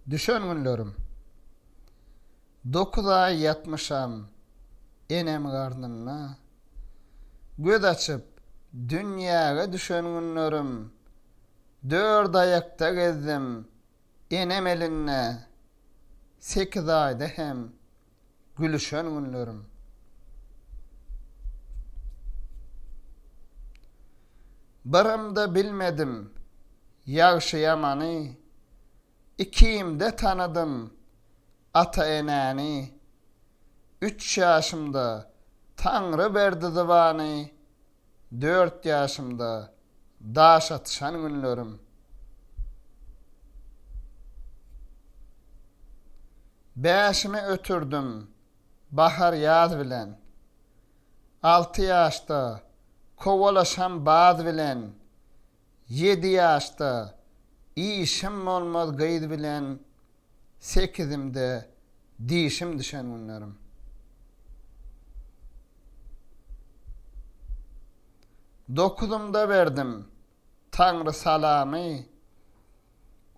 Düşen günlerim. 9 ay yatmışam enem garnına. Göz açıp dünýäge düşen günlerim. 4 ayakta gezdim enem elinne. 8 ayda hem gülüşen günlerim. Barımda bilmedim ýagşy ýamany. İkiyimde tanıdım ata enäni. 3 ýaşymda Taňry berdi zybany. 4 ýaşymda daş atşan günlerim. Beşimi ötürdüm bahar ýaz bilen. 6 ýaşda kowalaşam baz bilen. 7 ýaşda işim olmaz gaýdy bilen. 8imde dişim düşen günlerim. 9umda berdim Taňry salamy.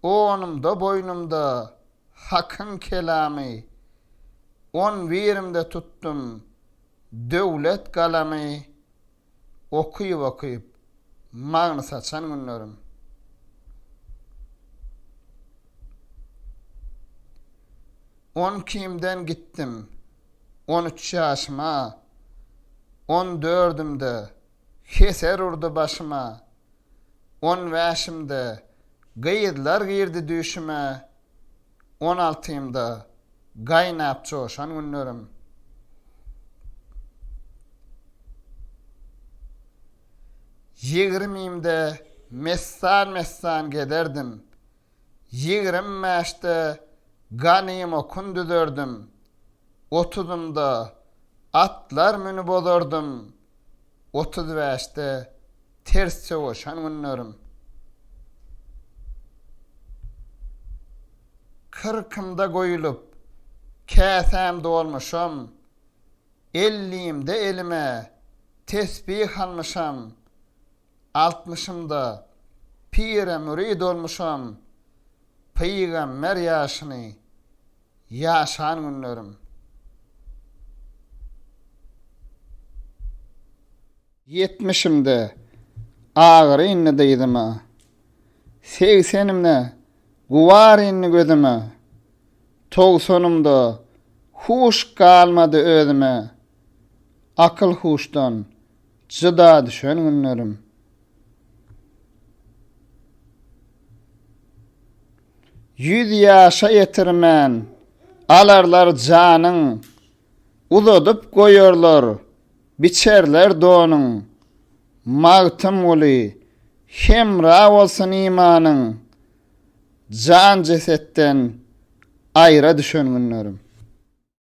10umda boynumda hakyň kelamy. 11imde tuttum döwlet galamy. Okuýup magny saçan günlerim. 12imden gittim 13 ýaşyma. 14imde keser urdu başyma. 15imde gyýdylar girdi düşüme. 16imda gaýnap çoşan günlerim. 20imde messan gederdim. 20 ýaşda ganym okun düzerdim. 30umda atlar münü bozardym. 35de ters çoşan günlerim. 40ymda goýulyp käsem dolmuşam. 50imde elime tesbih almışam. 60ymda pire mürid olmuşam. Peygamber ýaşyny ýaşan günlerim. 70imde agyry inni diýdime. 80imde guwar inni gözüme. 90ymda huş galmady özüme. Akyl huşdan jyda düşen günlerim. 100 ýaşa ýetirmän alarlar janyň. Uzadyp goýarlar biçerler donyň. Magtym uly hemra bolsun imanyň. Jan jesetden aýra düşen günlerim.